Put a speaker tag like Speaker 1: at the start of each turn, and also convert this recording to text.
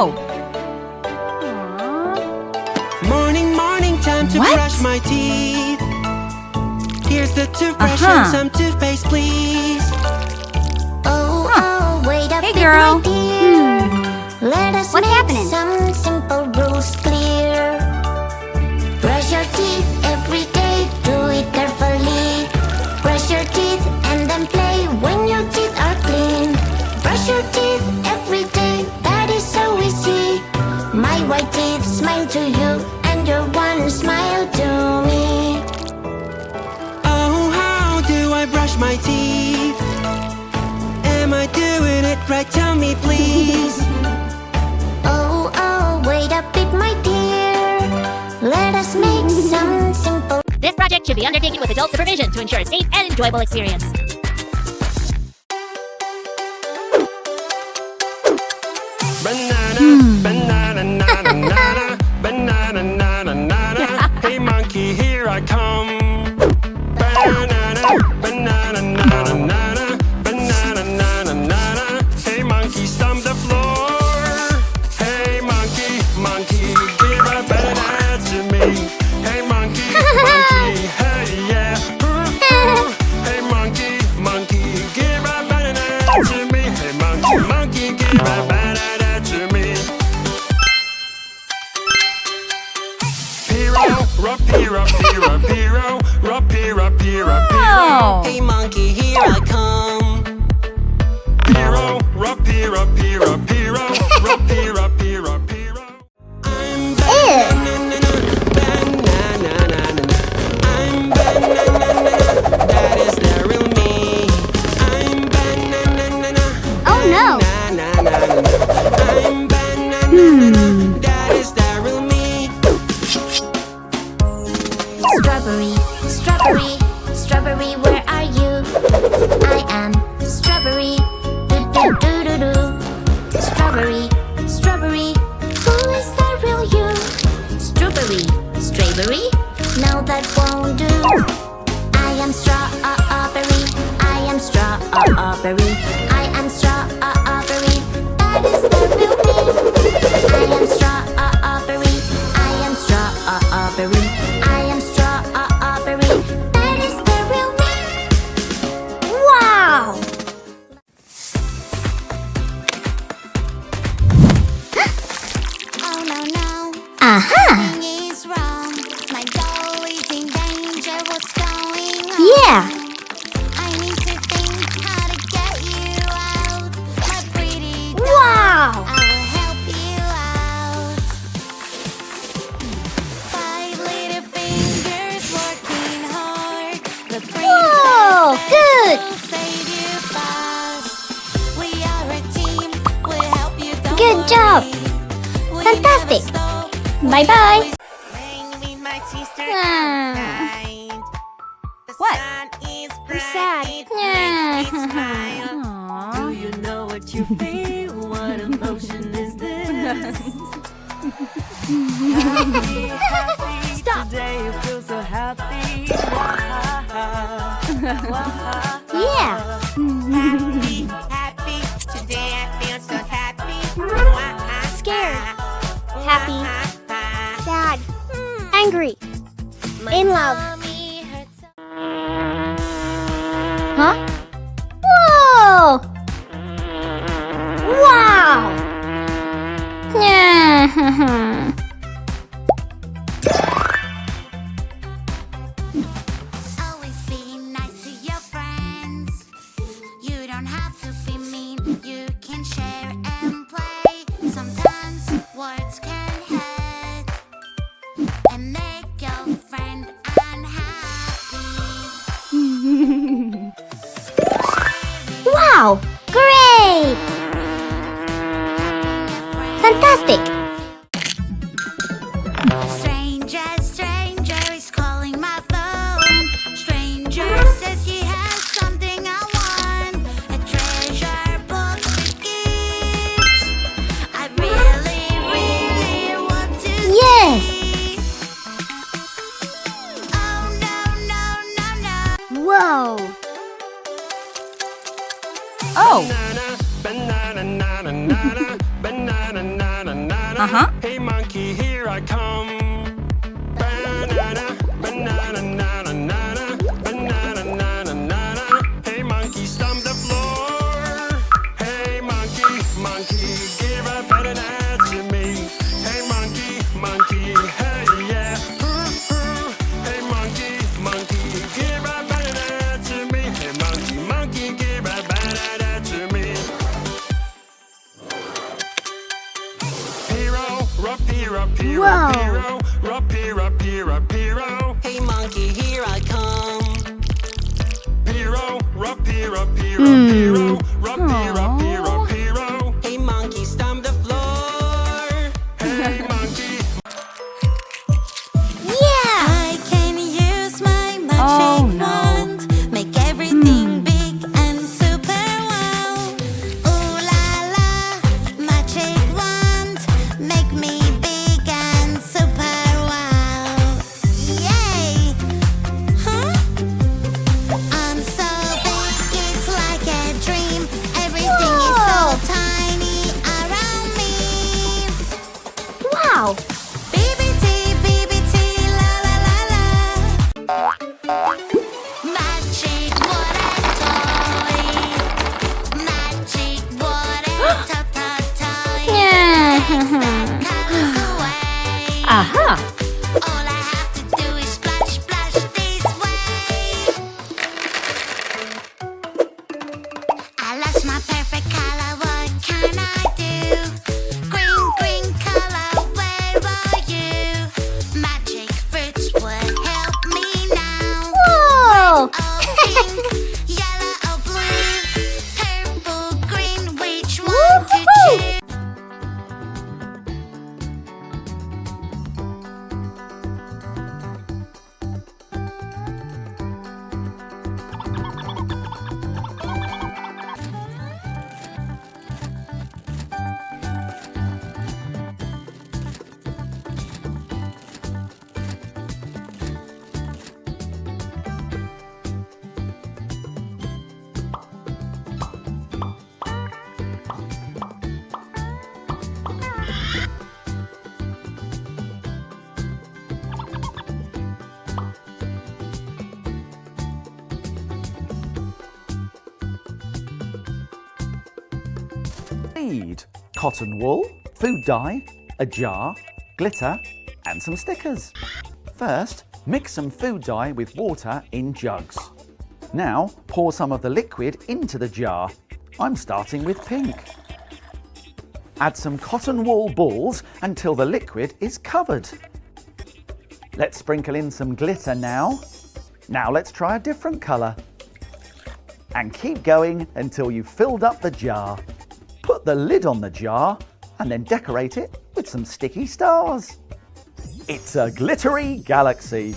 Speaker 1: Oh!
Speaker 2: Morning, morning, time to
Speaker 1: What?
Speaker 2: brush my teeth. Here's the toothbrush and some toothpaste, please.
Speaker 3: Oh, oh, wait up,
Speaker 1: Hey,
Speaker 3: big
Speaker 1: girl.
Speaker 3: my dear. Let us
Speaker 1: What's
Speaker 3: make
Speaker 1: happening?
Speaker 3: some simple rules clear. Brush your teeth every day, do it carefully. Brush your teeth and then play when your teeth are clean. Brush your teeth every day, that is so easy. My white teeth smile to you, and your one smile to me.
Speaker 2: Oh, how do I brush my teeth? Am I doing it right? Tell me, please.
Speaker 3: Oh, oh, wait a bit, my dear. Let us make some simple.
Speaker 4: This project should be undertaken with adult supervision to ensure a safe and enjoyable experience.
Speaker 2: Banana, banana, nana, nana, banana, nana, nana. Hey, monkey, here I come. Banana, banana, nana, nana, banana, nana, nana. Hey, monkey, stomp the floor. Hey, monkey, monkey, give a banana to me. Hey, monkey, monkey, hey, yeah. Hey, monkey, monkey, give a banana to me. Hey, monkey, monkey, give a banana to me. Piro, piro, piro, piro, piro, piro, piro. Hey, monkey, here I come. Piro, piro, piro, piro, piro, piro, piro. I'm banana, banana, I'm banana, that is the real me. I'm banana,
Speaker 3: Oh no!
Speaker 2: I'm banana, that is the real me.
Speaker 3: Strawberry, strawberry, strawberry, where are you? I am strawberry, do do do do do. Strawberry, strawberry, who is the real you? Strawberry, strawberry, no that won't do. I am strawberry, I am strawberry, I am strawberry, that is the real me. I am strawberry, I am strawberry, I am strawberry, that is the real me. Wow! Oh no no, something is wrong. My doll is in danger. What's going on?
Speaker 1: Yeah!
Speaker 3: I need to think how to get you out, my pretty doll.
Speaker 1: Wow!
Speaker 3: I will help you out. 5 little fingers working hard. The
Speaker 1: Whoa,
Speaker 3: princess
Speaker 1: good.
Speaker 3: will save you fast. We are a team. We'll help you. Don't
Speaker 1: Good job.
Speaker 3: worry. We
Speaker 1: Fantastic.
Speaker 3: never stop.
Speaker 1: Bye-bye!
Speaker 5: Playing with my sister
Speaker 1: Ah.
Speaker 5: tonight. The
Speaker 1: What?
Speaker 5: sun is bright,
Speaker 1: sad.
Speaker 5: it
Speaker 1: Yeah.
Speaker 5: makes me smile.
Speaker 1: Aw.
Speaker 5: Do you know what you feel? What emotion is this? Happy, happy.
Speaker 1: Stop.
Speaker 5: Today you feel so happy.
Speaker 1: Yeah!
Speaker 5: Happy, happy. Today I feel so happy.
Speaker 6: Scared. Happy. Sad. Angry. In love.
Speaker 1: Huh? Whoa! Wow! Yeah!
Speaker 3: Always be nice to your friends. You don't have to be mean. You can share and play. Sometimes words can hurt and make your friend unhappy.
Speaker 1: Wow! Great! Fantastic!
Speaker 3: Stranger, stranger is calling my phone. Stranger says he has something I want. A treasure box with gifts. I really, really want to
Speaker 1: Yes!
Speaker 3: see. Oh no, no, no, no.
Speaker 6: Whoa!
Speaker 1: Oh!
Speaker 2: Banana, banana, nana, nana, banana, nana, banana. Hey monkey, here I come. Banana, banana, nana, nana. Banana, nana, nana. Hey monkey, stomp the floor. Hey monkey, monkey, give a banana to me. Hey monkey, monkey, hey yeah. Hey monkey, monkey, give a banana to me. Hey monkey, monkey, give a banana to me. Piro, rapiro, piro,
Speaker 1: Whoa.
Speaker 2: piro, rapiro, piro, piro. Hey monkey, here I come. Piro, rapiro, piro, piro, rapiro, piro, piro. Hey monkey, stomp the floor. Hey monkey.
Speaker 1: Yeah!
Speaker 3: I can use my magic
Speaker 1: Oh, no.
Speaker 3: wand, make everything big and super wow. Ooh la la, magic wand, make me big and super wow. Yay! Huh? I'm so big, it's like a dream. Everything is so tiny around me.
Speaker 1: Wow!
Speaker 3: BBT, la la la la. Magic water toy. Magic water toy.
Speaker 1: Yeah.
Speaker 3: Colors away.
Speaker 1: Aha!
Speaker 3: All I have to do is splash, splash this way. I lost my perfect color, what can I do? Green, green color, where are you? Magic fruits would help me now.
Speaker 1: Whoa!
Speaker 3: Oh, pink, yellow, or blue, purple, green, which one to choose?
Speaker 7: Need cotton wool, food dye, a jar, glitter and some stickers. First, mix some food dye with water in jugs. Now pour some of the liquid into the jar. I'm starting with pink. Add some cotton wool balls until the liquid is covered. Let's sprinkle in some glitter now. Now let's try a different colour. And keep going until you've filled up the jar. Put the lid on the jar and then decorate it with some sticky stars. It's a glittery galaxy.